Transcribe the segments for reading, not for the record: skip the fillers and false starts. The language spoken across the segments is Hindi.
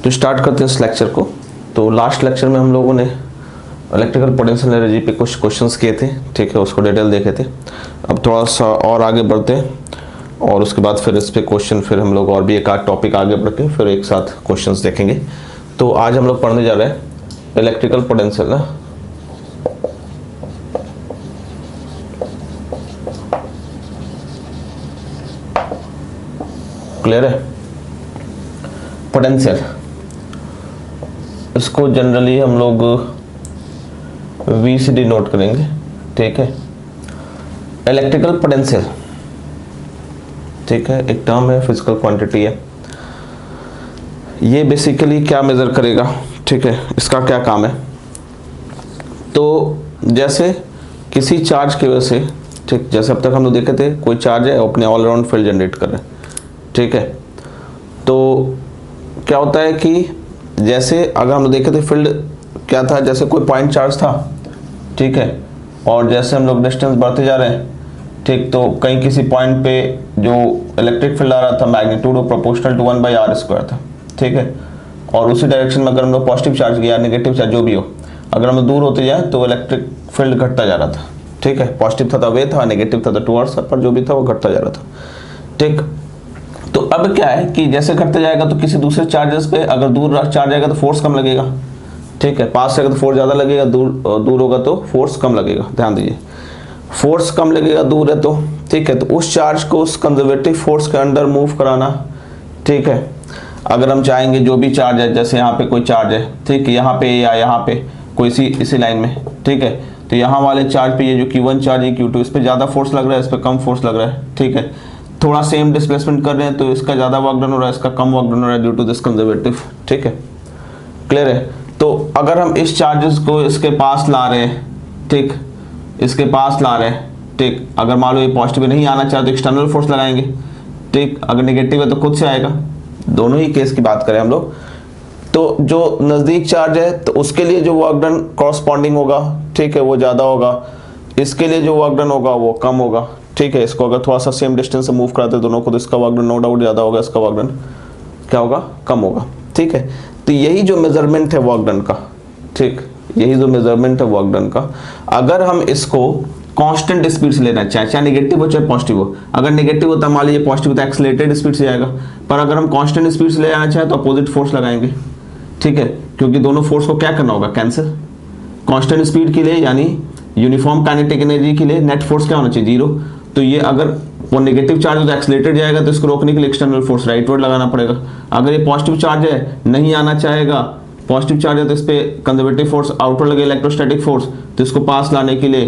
तो स्टार्ट करते हैं इस लेक्चर को। तो लास्ट लेक्चर में हम लोगों ने इलेक्ट्रिकल पोटेंशियल एनर्जी पे कुछ क्वेश्चंस किए थे, ठीक है, उसको डिटेल देखे थे। अब थोड़ा सा और आगे बढ़ते हैं और उसके बाद फिर इस पे क्वेश्चन, फिर हम लोग और भी एक आध टॉपिक आगे बढ़ के फिर एक साथ क्वेश्चंस देखेंगे। तो आज हम लोग पढ़ने जा रहे हैं इलेक्ट्रिकल पोटेंशियल ना। क्लियर है? पोटेंशियल, इसको जनरली हम लोग V से डिनोट करेंगे, ठीक है। इलेक्ट्रिकल पोटेंशियल, ठीक है, एक टर्म है, फिजिकल क्वांटिटी है। ये बेसिकली क्या मेजर करेगा, ठीक है, इसका क्या काम है। तो जैसे किसी चार्ज की वजह से, ठीक, जैसे अब तक हम लोग देखे थे कोई चार्ज है अपने ऑल अराउंड फील्ड जनरेट कर रहे हैं, ठीक है। तो क्या होता है कि जैसे अगर हम लोग देखे थे फील्ड क्या था, जैसे कोई पॉइंट चार्ज था, ठीक है, और जैसे हम लोग डिस्टेंस बढ़ते जा रहे हैं, ठीक, तो कहीं किसी पॉइंट पे जो इलेक्ट्रिक फील्ड आ रहा था मैग्नीट्यूड और प्रोपोर्शनल टू 1/r² था, ठीक है। और उसी डायरेक्शन में अगर हम लोग पॉजिटिव चार्ज या नेगेटिव चार्ज जो भी हो, अगर हम लोग दूर होते जाए तो इलेक्ट्रिक फील्ड घटता जा रहा था, ठीक है। पॉजिटिव था तो वे था, नेगेटिव था तो टुवर्ड्स, पर जो भी था वो घटता जा रहा था, ठीक। तो अब क्या है कि जैसे घटते जाएगा तो किसी दूसरे चार्जेस पे अगर दूर चार्ज आएगा तो फोर्स कम लगेगा, ठीक है। पास रहेगा तो फोर्स ज़्यादा लगेगा, दूर होगा तो फोर्स कम लगेगा। ध्यान दीजिए, फोर्स कम लगेगा दूर है तो, ठीक है। तो उस चार्ज को उस कंजर्वेटिव फोर्स के अंडर मूव कराना, ठीक है। अगर हम चाहेंगे जो भी चार्ज है, जैसे यहाँ पे कोई चार्ज है, ठीक है, यहाँ पे या यहाँ पे कोई इसी लाइन में, ठीक है, तो यहाँ वाले चार्ज पे ये जो Q1 चार्ज है Q2, इस पर ज़्यादा फोर्स लग रहा है, इस पर कम फोर्स लग रहा है, ठीक है। थोड़ा सेम डिस्प्लेसमेंट कर रहे हैं तो इसका ज़्यादा वर्क डन हो रहा है, इसका कम वर्क डन हो रहा है ड्यू टू दिस कंजर्वेटिव, ठीक है। क्लियर है? तो अगर हम इस चार्जेस को इसके पास ला रहे हैं, ठीक, इसके पास ला रहे हैं, ठीक, अगर मान लो ये पॉजिटिव नहीं आना चाहे तो एक्सटर्नल फोर्स लगाएंगे, ठीक। अगर नेगेटिव है तो खुद से आएगा। दोनों ही केस की बात करें हम लोग, तो जो नज़दीक चार्ज है तो उसके लिए जो वर्क डन कॉरस्पॉन्डिंग होगा, ठीक है, वो ज़्यादा होगा। इसके लिए जो वर्क डन होगा वो कम होगा, ठीक है। इसको अगर थोड़ा सा सेम डिस्टेंस से मूव कराते दोनों को तो इसका वर्क डन नो डाउट ज़्यादा होगा, इसका वर्क डन क्या होगा, कम होगा, ठीक है। तो यही जो मेजरमेंट है वर्क डन का, ठीक, यही जो मेजरमेंट है वर्क डन का, अगर हम इसको कांस्टेंट स्पीड से लेना चाहें, चाहे नेगेटिव हो चाहे पॉजिटिव हो। अगर नेगेटिव होता मान लीजिए पॉजिटिव तो एक्सेलरेटेड स्पीड से जाएगा, पर अगर हम कांस्टेंट स्पीड से ले जाना चाहें तो अपोजिट फोर्स लगाएंगे, ठीक है, क्योंकि दोनों फोर्स को क्या करना होगा, कैंसिल। कांस्टेंट स्पीड के लिए यानी यूनिफॉर्म काइनेटिक एनर्जी के लिए नेट फोर्स क्या होना चाहिए, 0। तो ये अगर वो नेगेटिव चार्ज हो तो एक्सेलरेटेड जाएगा, तो इसको रोकने के लिए एक्सटर्नल फोर्स राइटवर्ड लगाना पड़ेगा। अगर ये पॉजिटिव चार्ज है, नहीं आना चाहेगा, पॉजिटिव चार्ज है तो इस पे कंजर्वेटिव फोर्स आउटवर्ड लगेगा, इलेक्ट्रोस्टैटिक फोर्स, तो इसको पास लाने के लिए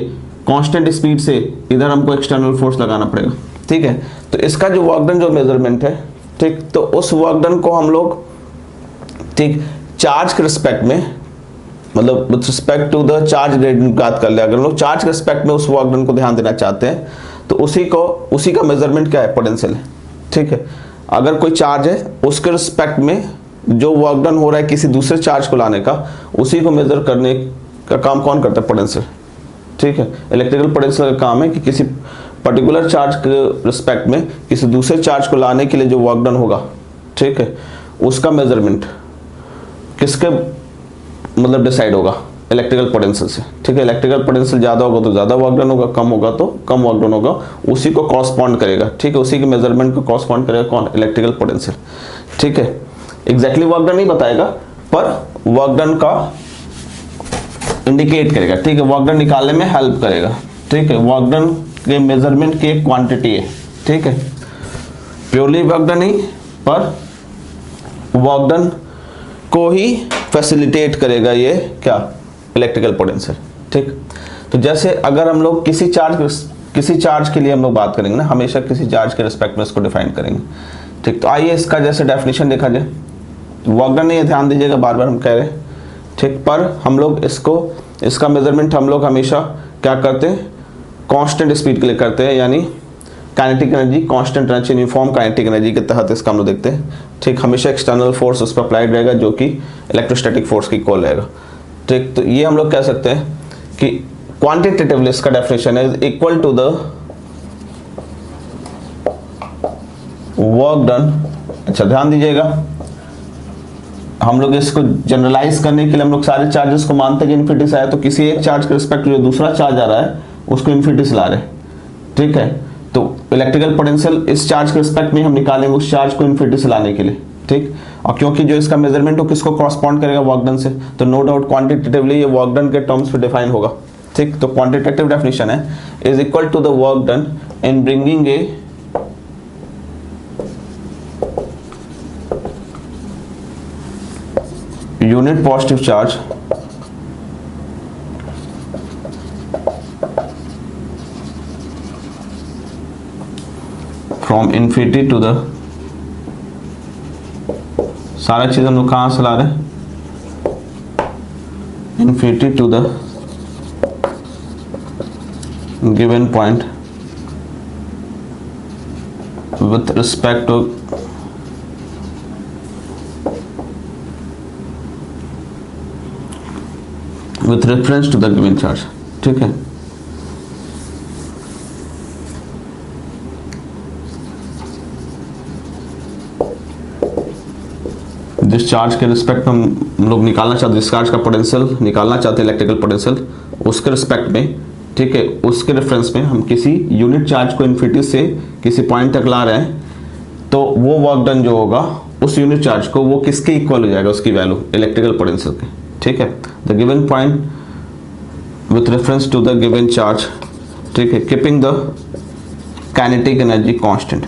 कांस्टेंट स्पीड से इधर हमको एक्सटर्नल फोर्स लगाना पड़ेगा, ठीक है। तो इसका जो वर्क डन जो मेजरमेंट है, ठीक, तो उस वर्क डन को हम लोग, ठीक, चार्ज के रिस्पेक्ट में, मतलब with respect to the charge gradient बात कर ले, अगर हम लोग चार्ज के रिस्पेक्ट में उस वर्क डन को ध्यान देना चाहते हैं तो उसी का मेजरमेंट क्या है, पोटेंशियल है, ठीक है। अगर कोई चार्ज है उसके रिस्पेक्ट में जो वर्क डन हो रहा है किसी दूसरे चार्ज को लाने का, उसी को मेजर करने का काम कौन करता है, पोटेंशियल, ठीक है। इलेक्ट्रिकल पोटेंशियल का काम है कि किसी पर्टिकुलर चार्ज के रिस्पेक्ट में किसी दूसरे चार्ज को लाने के लिए जो वर्क डन होगा, ठीक है, उसका मेजरमेंट किसके मतलब डिसाइड होगा, इलेक्ट्रिकल पोटेंशियल से, ठीक है। इलेक्ट्रिकल पोटेंशियल ज़्यादा होगा तो ज़्यादा वर्क डन होगा, कम होगा तो कम वर्क डन होगा, उसी को कॉरस्पॉन्ड करेगा, ठीक है, उसी के मेजरमेंट को कॉरस्पॉन्ड करेगा कौन, इलेक्ट्रिकल पोटेंशियल, ठीक है। एग्जैक्टली वर्क डन नहीं बताएगा पर वर्क डन का इंडिकेट करेगा, ठीक है, वर्क डन निकालने में हेल्प करेगा, ठीक है। वर्क डन के मेजरमेंट की एक क्वांटिटी है, ठीक है, प्योरली वर्क डन नहीं पर वर्क डन को ही फैसिलिटेट करेगा ये क्या, इलेक्ट्रिकल पोटेंशियल, ठीक। तो जैसे अगर हम लोग किसी चार्ज के लिए हम लोग बात करेंगे ना, हमेशा किसी चार्ज के रिस्पेक्ट में इसको डिफाइन करेंगे, ठीक। तो आइए इसका जैसे डेफिनेशन देखा जाए, वर्क डन नहीं है, ध्यान दीजिएगा, बार बार हम कह रहे हैं, ठीक, पर हम लोग इसका मेजरमेंट हम लोग हमेशा क्या करते हैं, कांस्टेंट स्पीड के लिए करते हैं, यानी काइनेटिक एनर्जी कांस्टेंट रहना चाहिए, यूनिफॉर्म काइनेटिक एनर्जी के तहत इसका हम लोग देखते हैं, ठीक। हमेशा एक्सटर्नल फोर्स उस पर अप्लाइड रहेगा जो कि इलेक्ट्रोस्टैटिक फोर्स की इक्वल रहेगा, ठीक। तो ये हम लोग कह सकते हैं कि क्वांटिटेटिवली इसका डेफिनेशन है equal to the work done, अच्छा ध्यान दीजिएगा, हम लोग इसको जनरलाइज करने के लिए हम लोग सारे चार्जेस को मानते हैं कि इन्फिनिटी से आया, तो किसी एक चार्ज के रिस्पेक्ट जो दूसरा चार्ज आ रहा है उसको इन्फिनिटी से ला रहे हैं, ठीक है। तो इलेक्ट्रिकल पोटेंशियल इस चार्ज के रिस्पेक्ट में हम निकालेंगे उस चार्ज को इन्फिनिटी से लाने के लिए, ठीक। और क्योंकि जो इसका मेजरमेंट हो किसको कॉरस्पॉन्ड करेगा, वर्क डन से, तो नो डाउट क्वांटिटेटिवली ये वर्क डन के टर्म्स पे डिफाइन होगा, ठीक। तो क्वांटिटेटिव डेफिनेशन है is equal to the work done in bringing a unit positive charge from infinity to the, सारा चीज हम लोग कहां से ला रहे हैं, infinity to the given point with respect to with reference to the given charge, ठीक है। जिस चार्ज के रिस्पेक्ट में हम लोग निकालना चाहते हैं, जिस चार्ज का पोटेंशियल निकालना चाहते हैं इलेक्ट्रिकल पोटेंशियल, उसके रिस्पेक्ट में, ठीक है, उसके रेफरेंस में हम किसी यूनिट चार्ज को इन्फिनिटी से किसी पॉइंट तक ला रहे हैं, तो वो वर्क डन जो होगा उस यूनिट चार्ज को वो किसके इक्वल हो जाएगा, उसकी वैल्यू इलेक्ट्रिकल पोटेंशियल के, ठीक है। The given point with reference to the given charge, ठीक है, keeping the kinetic energy constant.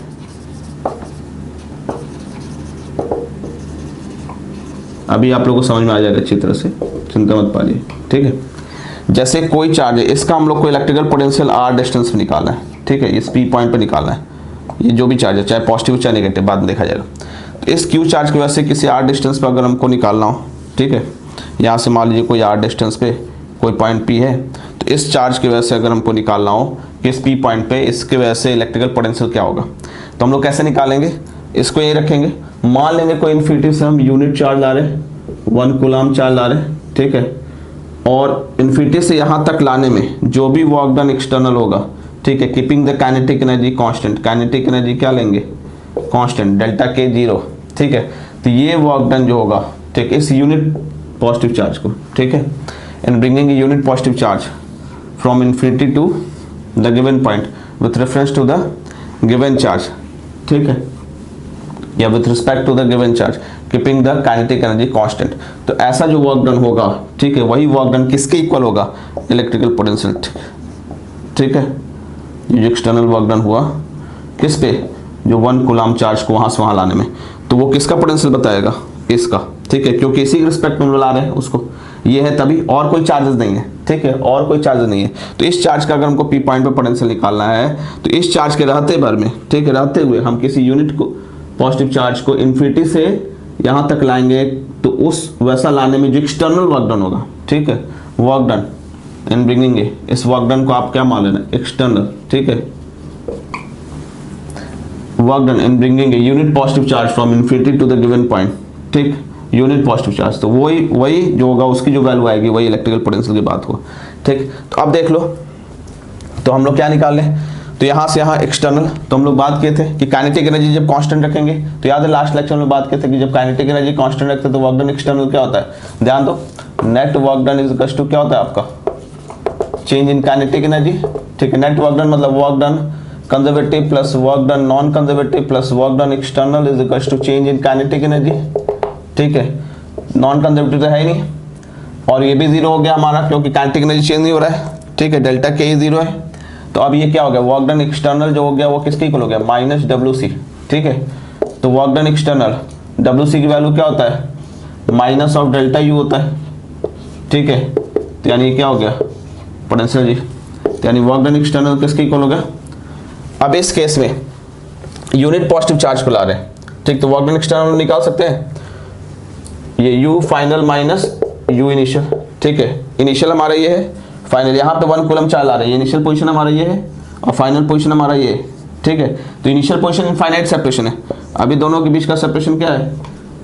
अभी आप लोगों को समझ में आ जाएगा अच्छी तरह से, चिंता मत पालिए, ठीक है। जैसे कोई चार्ज है, इसका हम लोग को इलेक्ट्रिकल पोटेंशियल आर डिस्टेंस पे निकालना है, ठीक है, इस पी पॉइंट पे निकालना है। ये जो भी चार्ज है, चाहे पॉजिटिव चाहे नेगेटिव, बाद में देखा जाएगा। तो इस क्यू चार्ज की वजह से किसी आर डिस्टेंस पे अगर हमको निकालना हो, ठीक है, यहाँ से मान लीजिए कोई आर डिस्टेंस पे कोई पॉइंट पी है, तो इस चार्ज की वजह से अगर हमको निकालना हो कि इस पी पॉइंट पे इसकी वजह से इलेक्ट्रिकल पोटेंशियल क्या होगा, तो हम लोग कैसे निकालेंगे, इसको ये रखेंगे, मान लेंगे कोई इन्फिनिटी से हम यूनिट चार्ज ला रहे हैं, 1 कूलम चार्ज ला रहे हैं, ठीक है, और इन्फिनिटी से यहाँ तक लाने में जो भी वर्क डन एक्सटर्नल होगा, ठीक है, keeping the kinetic energy constant, kinetic energy क्या लेंगे, कांस्टेंट डेल्टा के 0, ठीक है। तो ये वर्क डन जो होगा, ठीक है, इस यूनिट पॉजिटिव चार्ज को, ठीक है, in bringing unit positive charge from infinity to the given point with reference to the given charge, ठीक है, या with respect to the given charge keeping the kinetic energy constant. तो ऐसा जो वर्क डन होगा, ठीक है, वही वर्क डन किसके इक्वल होगा, इलेक्ट्रिकल पोटेंशियल, ठीक है। ये एक्सटर्नल वर्क डन हुआ किस पे, जो 1 कूलम चार्ज को वहां से वहां लाने में, तो वो किसका पोटेंशियल बताएगा, इसका, ठीक है, क्योंकि इसी रिस्पेक्ट में हम ला रहे हैं उसको, ये है तभी, और कोई चार्जेस नहीं है, ठीक है, और कोई चार्जेस नहीं है। तो इस चार्ज का अगर हमको पी पॉइंट पे पोटेंशियल निकालना है, तो इस चार्ज के रहते भर में, ठीक है, रहते हुए हम किसी यूनिट को पॉजिटिव चार्ज को इन्फिनिटी से यहाँ तक लाएंगे, तो उस वैसा लाने में जो एक्सटर्नल वर्क डन होगा, ठीक है, वर्क डन इन ब्रिंगिंग ए, इस वर्क डन को आप क्या मान लेना, एक्सटर्नल, ठीक है, work done in bringing a unit positive charge from infinity to the given point, ठीक, यूनिट पॉजिटिव चार्ज, तो वही जो होगा उसकी जो वैल्यू आएगी वही इलेक्ट्रिकल पोटेंशियल की बात हो, ठीक। तो अब देख लो, तो हम लोग क्या निकाल लें, तो यहाँ से यहाँ एक्सटर्नल, तो हम लोग बात किए थे कि काइनेटिक एनर्जी जब कांस्टेंट रखेंगे, तो याद है लास्ट लेक्चर में बात किए थे कि जब काइनेटिक एनर्जी कांस्टेंट रखते हैं तो वर्क डन एक्सटर्नल क्या होता है, ध्यान दो, net work done is equal to क्या होता है आपका, चेंज इन काइनेटिक एनर्जी, ठीक है। नेट वर्क डन मतलब work done conservative plus work done non conservative plus work done external is equal to change in kinetic energy, ठीक है। नॉन कंजर्वेटिव तो है ही नहीं, और ये भी 0 हो गया हमारा क्योंकि काइनेटिक एनर्जी चेंज नहीं हो रहा है, ठीक है, डेल्टा के 0 है। तो अब ये क्या हो गया, वर्क डन एक्सटर्नल जो हो गया वो किसके इक्वल हो गया, माइनस WC, ठीक है। तो वर्क डन एक्सटर्नल WC की वैल्यू क्या होता है, माइनस ऑफ डेल्टा U होता है, ठीक है। तो यानी क्या हो गया, पोटेंशियल जी, तो यानी वर्क डन एक्सटर्नल किसके इक्वल हो गया। अब इस केस में यूनिट पॉजिटिव चार्ज को ला रहे हैं, ठीक, तो वर्क डन एक्सटर्नल निकाल सकते हैं, ये U final minus U initial, ठीक है, इनिशियल हमारा ये है, फाइनल यहाँ पे 1 कूलम चार्ज ला रहे हैं, ये इनिशियल पोजीशन हमारा ये है और फाइनल पोजीशन हमारा ये है, ठीक है। तो इनिशियल पोजीशन इनफाइनाइट सेपरेशन है, अभी दोनों के बीच का सेपरेशन क्या है,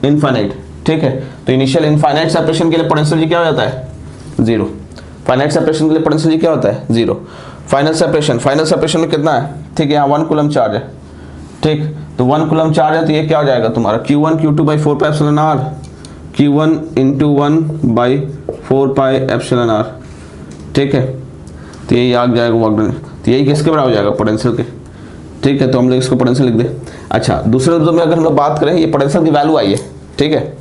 इनफाइनाइट, ठीक है। तो इनिशियल इनफाइनाइट सेपरेशन के लिए पोटेंशियल जी क्या हो जाता है, 0, फाइनाइट सेपरेशन के लिए पोटेंशियल जी क्या होता है, 0। फाइनल सेपरेशन में कितना है, ठीक है, यहाँ 1 कूलम चार्ज है, ठीक, तो 1 कूलम चार्ज है, तो ये क्या हो जाएगा तुम्हारा Q1 Q2/4πε/r, Q1 into 1 by 4 pi epsilon R, ठीक है। तो यही आ जाएगा वर्क डन, तो यही किसके बराबर हो जाएगा, पोटेंशियल के, ठीक है। तो हम लोग इसको पोटेंशियल लिख दे। अच्छा, दूसरे शब्दों में अगर हम लोग बात करें, ये पोटेंशियल की वैल्यू आई है, ठीक है।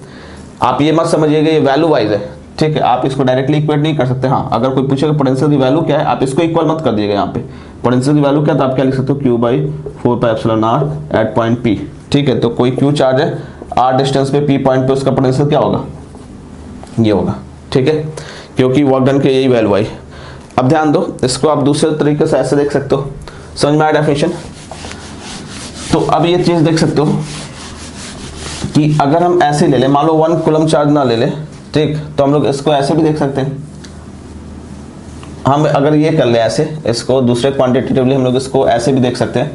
आप ये मत समझिएगा ये वैल्यू वाइज है, ठीक है। आप इसको डायरेक्टली इक्वेट नहीं कर सकते। हाँ, अगर कोई पूछेगा पोटेंशियल की वैल्यू क्या है, आप इसको इक्वल मत कर दिएगा यहाँ पे। पोटेंशियल की वैल्यू क्या है, तो आप क्या लिख सकते हो, Q by 4 pi epsilon R at point P, ठीक है। तो कोई Q चार्ज है R डिस्टेंस पे, P पॉइंट पे, उसका पोटेंशियल क्या होगा, ये होगा, ठीक है, क्योंकि वर्क डन के यही वैल्यू आई। अब ध्यान दो, इसको आप दूसरे तरीके से ऐसे देख सकते हो, समझ में आया डेफिनेशन। तो अब ये चीज देख सकते हो कि अगर हम ऐसे ले लें, मान लो 1 कूलम चार्ज ना ले ले, ठीक, तो हम लोग इसको ऐसे भी देख सकते हैं। हम अगर ये कर ले ऐसे, इसको दूसरे क्वांटिटेटिवली हम लोग इसको ऐसे भी देख सकते हैं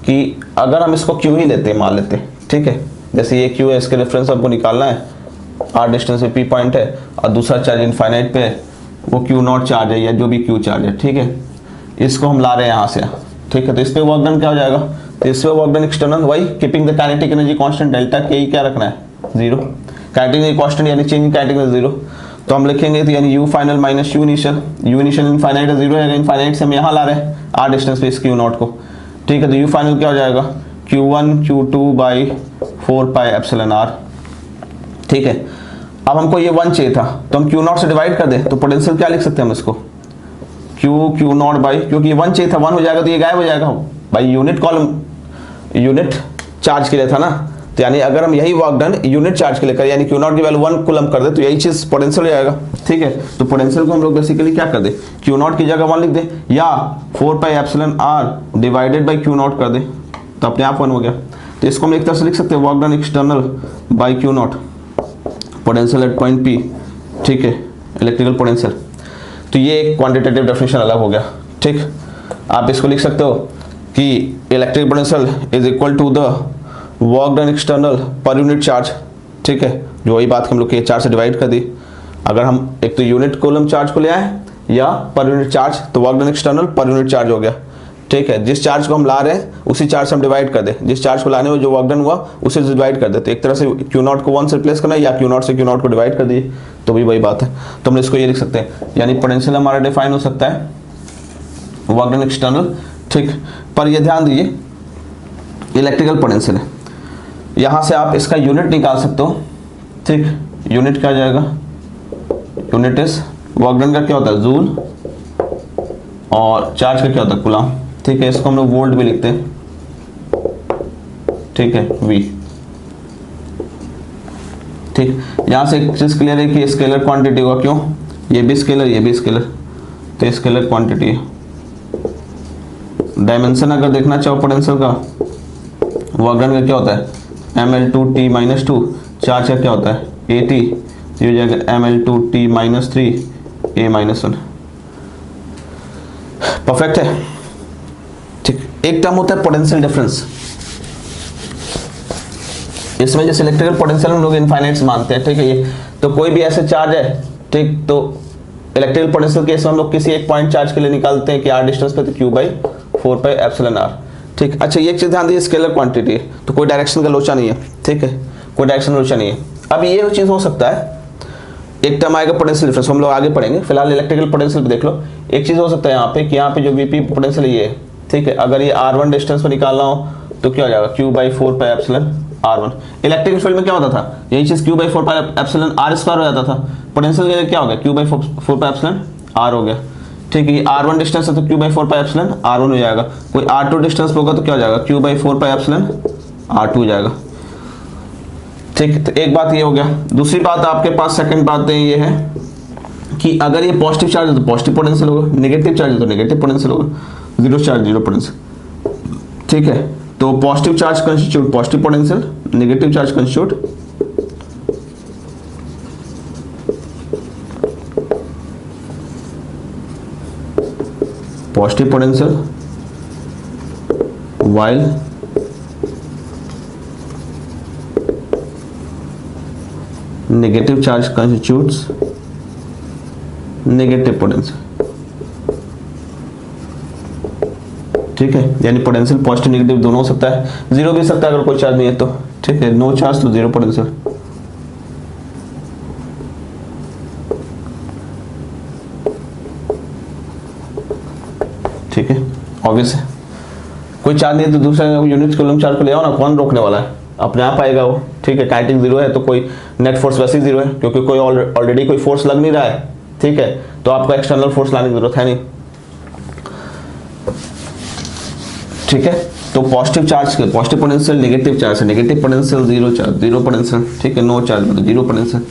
कि अगर हम इसको Q ही लेते हैं, मान लेते हैं, ठीक है। जैसे ये Q है, इसके रेफरेंस हमको निकालना है, R डिस्टेंस पे P पॉइंट है, और दूसरा चार्ज इनफाइनाइट पे है, वो Q0 चार्ज है या जो भी Q चार्ज है, ठीक है। इसको हम ला रहे हैं यहाँ से, ठीक है। तो इस पे वर्क डन क्या हो जाएगा, तो इस पे वर्क डन एक्सटर्नल, वही keeping the kinetic energy constant, delta के क्या रखना है, 0। काइनेटिक एनर्जी कांस्टेंट यानी चेंज इन काइनेटिक एनर्जी 0, तो हम लिखेंगे तो यानी U final minus U initial, U initial infinite है 0 है, इनफाइनाइट से हम यहाँ ला रहे हैं R डिस्टेंस पे इस Q0 को, ठीक है। तो U फाइनल क्या हो जाएगा, Q1 Q2 by 4 pi epsilon R, ठीक है। अब हमको ये 1 चाहिए था, तो हम Q0 से डिवाइड कर दें, तो पोटेंशियल क्या लिख सकते हैं हम इसको, Q0 बाई, क्योंकि ये 1 चाहिए था, 1 हो जाएगा तो ये गायब हो जाएगा भाई, यूनिट कॉलम, यूनिट चार्ज के लिए था ना। तो यानी अगर हम यही वर्क डन यूनिट चार्ज के लिए करें, यानी Q0 की वैल्यू 1 कूलम कर दे, तो यही चीज पोटेंशियल हो जाएगा, ठीक है। तो पोटेंशियल को हम लोग बेसिकली क्या कर दे, Q0 की जगह 1 लिख दे, या 4 pi epsilon R divided by Q0 कर दे, तो अपने आप 1 हो गया। तो इसको हम एक तरह से लिख सकते हैं, work done external by Q0, potential at point P, ठीक है, इलेक्ट्रिकल पोटेंशियल। तो ये एक क्वांटिटेटिव डेफिनेशन अलग हो गया, ठीक। आप इसको लिख सकते हो कि electric potential is equal to the work done external per unit charge, ठीक है। जो वही बात हम लोग के 4 से डिवाइड कर दी। अगर हम एक तो यूनिट कूलम चार्ज को ले आए या पर यूनिट चार्ज, तो work done external per unit charge हो गया, ठीक है। जिस चार्ज को हम ला रहे हैं उसी चार्ज से हम डिवाइड कर दे, जिस चार्ज को लाने में जो वर्क डन हुआ उसे डिवाइड कर दे। तो एक तरह से Q0 को 1 से रिप्लेस करना है, या Q0 से Q0 को डिवाइड कर दिए, तो भी वही बात है। तो हम इसको ये लिख सकते हैं, यानी पोटेंशियल हमारा डिफाइन हो सकता है वर्क डन एक्सटर्नल, ठीक। पर ये ध्यान दीजिए, इलेक्ट्रिकल पोटेंशियल है, यहां से आप इसका यूनिट निकाल सकते हो, ठीक। यूनिट क्या आ जाएगा, यूनिट इज वर्क डन का क्या होता है, जूल, और चार्ज का क्या होता है, कूलम, ठीक है। इसको हम लोग वोल्ट भी लिखते हैं, ठीक है, V, ठीक। यहां से एक चीज क्लियर है कि स्केलर क्वांटिटी होगा, क्यों, ये भी स्केलर, ये भी स्केलर, तो स्केलर क्वांटिटी है। डायमेंशन अगर देखना चाहो पोटेंशियल का, वर्क डन का क्या होता है, mL2T-2, चार्ज का क्या होता है, AT, ये हो जाएगा mL2T-3A-1। परफेक्ट है, ठीक। एक टर्म होता है पोटेंशियल डिफरेंस, इसमें जैसे इलेक्ट्रिकल पोटेंशियल हम लोग इनफाइनाइट मानते हैं, ठीक है। ये तो कोई भी ऐसे चार्ज है, ठीक, तो इलेक्ट्रिकल पोटेंशियल केस में हम लोग किसी एक पॉइंट चार्ज के लिए निकालते हैं कि R डिस्टेंस पे, तो Q by 4 pi epsilon R, ठीक। अच्छा, ये एक चीज ध्यान दीजिए, स्केलर क्वांटिटी है, तो कोई डायरेक्शन का लोचा नहीं है, ठीक है, कोई डायरेक्शन लोचा नहीं है। अब ये चीज हो सकता है, एक टर्म आएगा पोटेंशियल डिफरेंस, हम लोग आगे पढ़ेंगे, फिलहाल इलेक्ट्रिकल पोटेंशियल पे देख लो। एक चीज हो सकता है यहाँ पे कि यहाँ पे जो VP पोटेंशियल ये है, ठीक है, अगर ये R1 डिस्टेंस पर निकालना हो तो क्या हो जाएगा, Q by 4 pi epsilon R1। Electrical field में क्या होता था, यही चीज Q by 4 pi epsilon R square हो जाता था। पोटेंशियल के लिए क्या हो गया, Q by 4 pi epsilon R हो गया, ठीक है। R1 डिस्टेंस है तो Q by 4 pi epsilon R1 हो जाएगा। कोई R2 डिस्टेंस होगा तो क्या हो जाएगा, Q by 4 pi epsilon R2 हो जाएगा, ठीक। तो एक बात ये हो गया। दूसरी बात आपके पास सेकंड बात ये है कि अगर ये पॉजिटिव चार्ज है तो पॉजिटिव पोटेंशियल होगा, नेगेटिव चार्ज है तो नेगेटिव पोटेंशियल होगा, जीरो चार्ज जीरो पोटेंशियल, ठीक है। तो positive charge constitute positive potential, negative charge constitute positive potential, while negative charge constitutes negative potential, ठीक है। यानी पोटेंशियल पॉजिटिव नेगेटिव दोनों हो सकता है, जीरो भी सकता है अगर कोई चार्ज नहीं है तो, ठीक है। नो चार्ज तो जीरो पोटेंशियल, ठीक है, ऑब्वियस है, कोई चार्ज नहीं है तो दूसरा यूनिट कूलम चार्ज को ले आओ ना, कौन रोकने वाला है, अपने आप आएगा वो, ठीक है। काइनेटिक जीरो है तो कोई नेट फोर्स वैसे ही जीरो है, क्योंकि कोई ऑलरेडी कोई फोर्स लग नहीं रहा है, ठीक है, तो आपको एक्सटर्नल फोर्स लाने की जरूरत है नहीं, ठीक है। तो positive charge positive potential, negative charge है negative potential, zero charge zero potential, ठीक है, नो चार्ज मतलब जीरो पोटेंशियल।